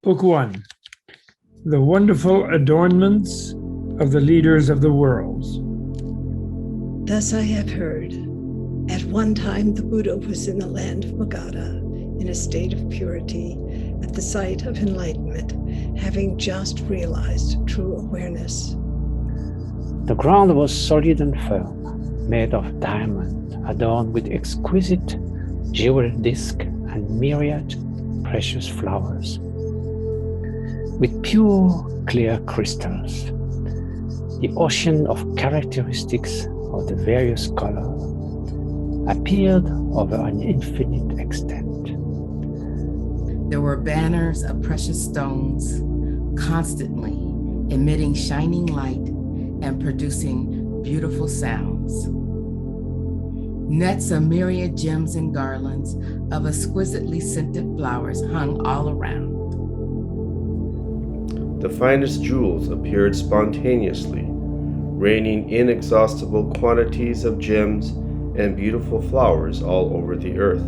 Book 1. The Wonderful Adornments of the Leaders of the Worlds. Thus I have heard. At one time the Buddha was in the land of Magadha, in a state of purity, at the site of enlightenment, having just realized true awareness. The ground was solid and firm, made of diamond, adorned with exquisite jeweled disc and myriad precious flowers. With pure, clear crystals, the ocean of characteristics of the various colors appeared over an infinite extent. There were banners of precious stones, constantly emitting shining light and producing beautiful sounds. Nets of myriad gems and garlands of exquisitely scented flowers hung all around. The finest jewels appeared spontaneously, raining inexhaustible quantities of gems and beautiful flowers all over the earth.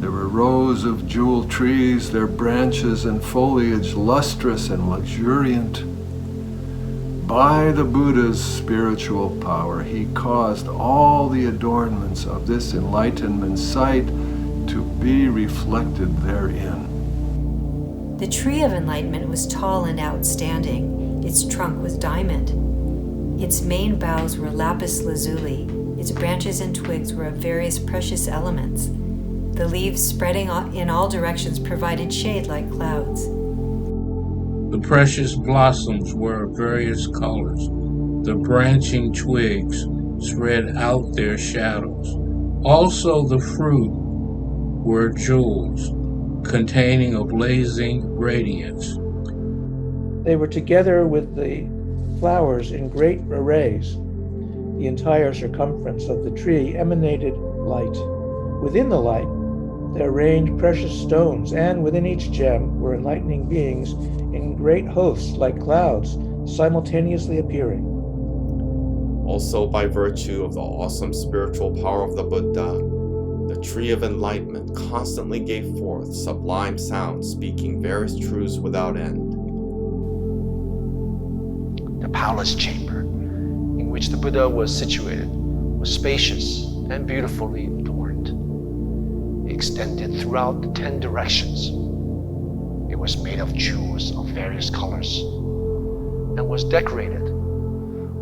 There were rows of jewel trees, their branches and foliage lustrous and luxuriant. By the Buddha's spiritual power, he caused all the adornments of this enlightenment site to be reflected therein. The tree of enlightenment was tall and outstanding. Its trunk was diamond. Its main boughs were lapis lazuli. Its branches and twigs were of various precious elements. The leaves spreading in all directions provided shade like clouds. The precious blossoms were of various colors. The branching twigs spread out their shadows. Also the fruit were jewels, containing a blazing radiance. They were together with the flowers in great arrays. The entire circumference of the tree emanated light. Within the light, there reigned precious stones, and within each gem were enlightening beings in great hosts like clouds, simultaneously appearing. Also, by virtue of the awesome spiritual power of the Buddha, the tree of enlightenment constantly gave forth sublime sounds, speaking various truths without end. The palace chamber in which the Buddha was situated was spacious and beautifully adorned. It extended throughout the 10 directions. It was made of jewels of various colors and was decorated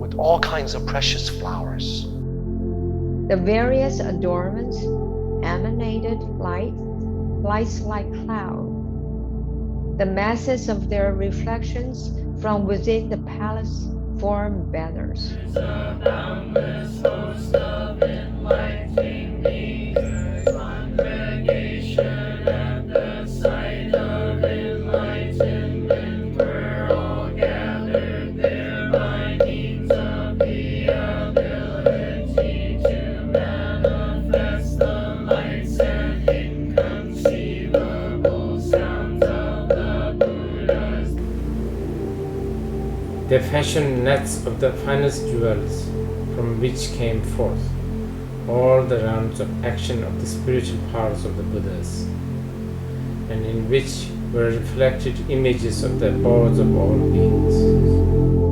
with all kinds of precious flowers. The various adornments emanated lights like cloud. The masses of their reflections from within the palace formed banners. It's a boundless host of enlightening beings, congregation at the site of enlightenment, we're all gathered there by means of the ability to manifest the lights and inconceivable sounds of the Buddhas. They fashioned nets of the finest jewels, from which came forth all the realms of action of the spiritual powers of the Buddhas, and in which were reflected images of the abodes of all beings.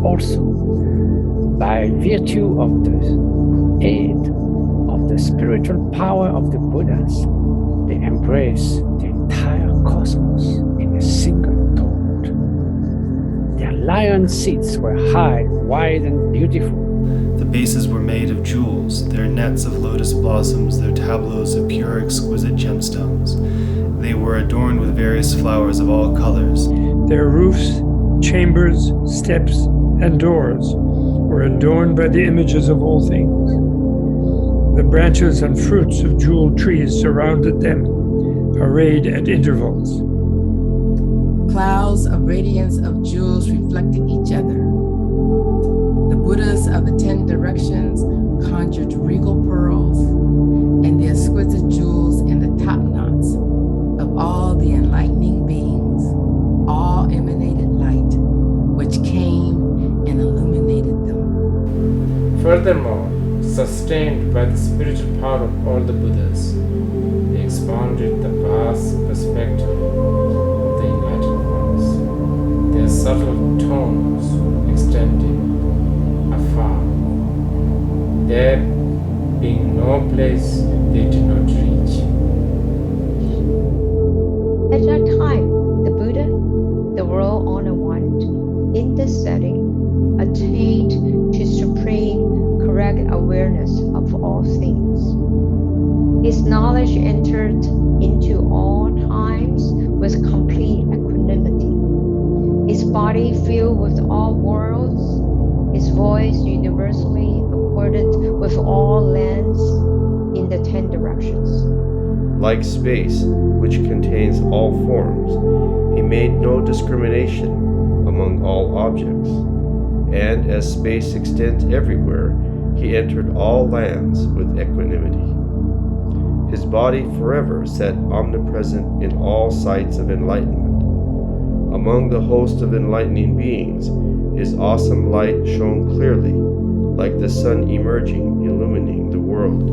Also, by virtue of the aid of the spiritual power of the Buddhas, they embrace the entire cosmos in a single thought. Their lion seats were high, wide, and beautiful. The bases were made of jewels, their nets of lotus blossoms, their tableaus of pure exquisite gemstones. They were adorned with various flowers of all colors. Their roofs, chambers, steps, and doors were adorned by the images of all things. The branches and fruits of jeweled trees surrounded them, arrayed at intervals. Clouds of radiance of jewels reflected each other. The Buddhas of the 10 directions conjured regal pearls, and the exquisite jewels in the top knots of all the enlightening beings all emanated light, which came and illuminated them. Furthermore, sustained by the spiritual power of all the Buddhas, they expounded the vast perspective of the enlightenment. subtle tones extending afar, there being no place they did not reach. At that time, the Buddha, the world owner one, in this setting, attained to supreme correct awareness of all things. His knowledge entered into all times with complete equanimity. His body filled with all worlds, his voice universally accorded with all lands in the 10 directions. Like space, which contains all forms, he made no discrimination among all objects. And as space extends everywhere, he entered all lands with equanimity. His body forever sat omnipresent in all sights of enlightenment. Among the host of enlightening beings, his awesome light shone clearly, like the sun emerging, illumining the world.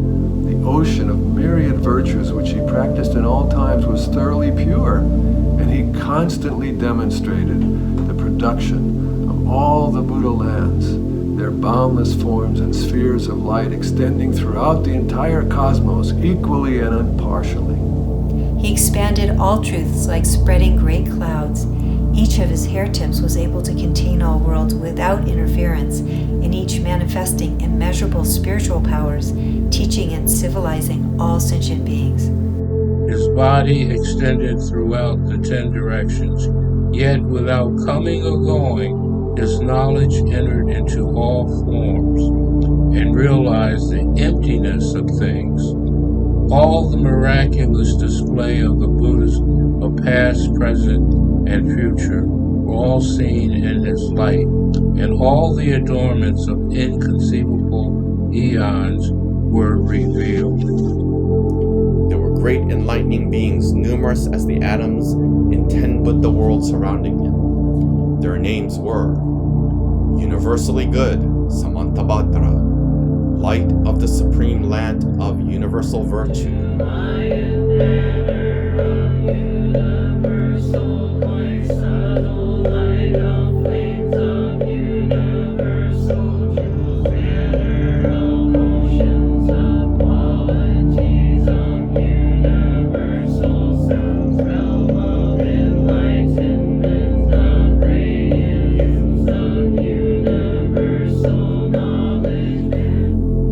The ocean of myriad virtues which he practiced in all times was thoroughly pure, and he constantly demonstrated the production of all the Buddha lands, their boundless forms and spheres of light extending throughout the entire cosmos equally and impartially. He expanded all truths like spreading great clouds. Each of his hair tips was able to contain all worlds without interference, and each manifesting immeasurable spiritual powers, teaching and civilizing all sentient beings. His body extended throughout the 10 directions, yet without coming or going, his knowledge entered into all forms and realized the emptiness of things. All the miraculous display of the Buddhas of past, present, and future were all seen in his light, and all the adornments of inconceivable eons were revealed. There were great enlightening beings, numerous as the atoms in 10 Buddha worlds surrounding him. Their names were Universally Good, Samantabhadra, Light of the Supreme Land of Universal Virtue,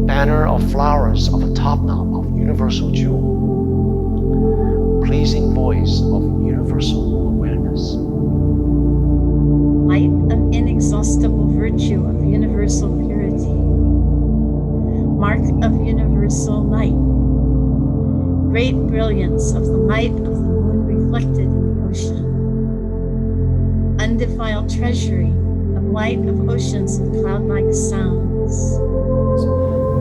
Banner of flowers of a top knot of universal jewel, pleasing voice of universal awareness, light of inexhaustible virtue of universal purity, mark of universal light, great brilliance of the light of the moon reflected in the ocean, undefiled treasury of light of oceans and cloud-like sounds,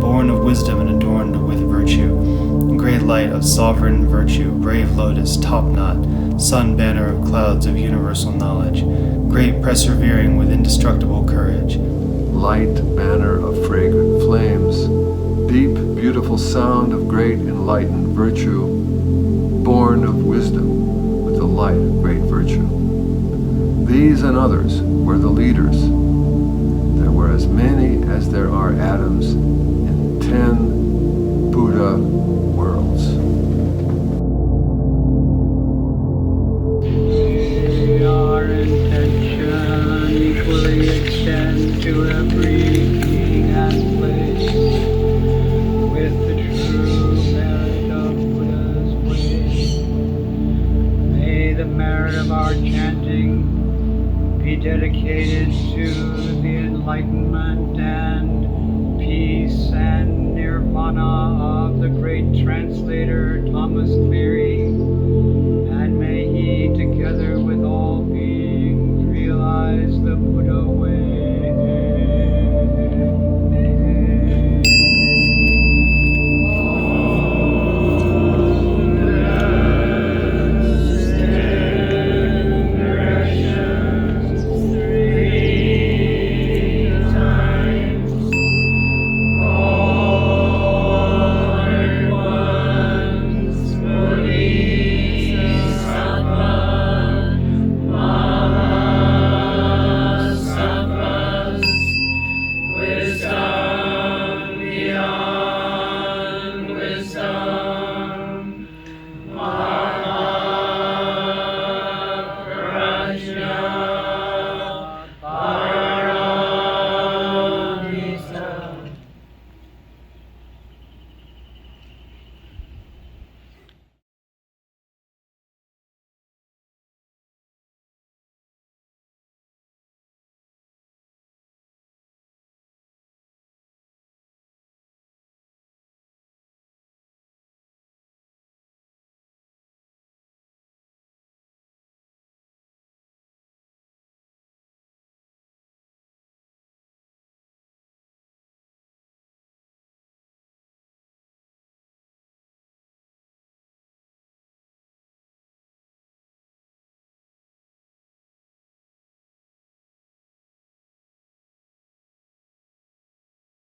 born of wisdom and adorned with virtue, great light of sovereign virtue, brave lotus, top knot, sun banner of clouds of universal knowledge, great persevering with indestructible courage, Light banner of fragrant flames, deep, beautiful sound of great enlightened virtue, born of wisdom with the light of great virtue. These and others were the leaders. There were as many as there are atoms in 10 Buddha worlds. May our intention equally extend to every being and place with the true merit of Buddha's way. May the merit of our chanting be dedicated to the enlightenment and peace and nirvana of the great translator Thomas Cleary.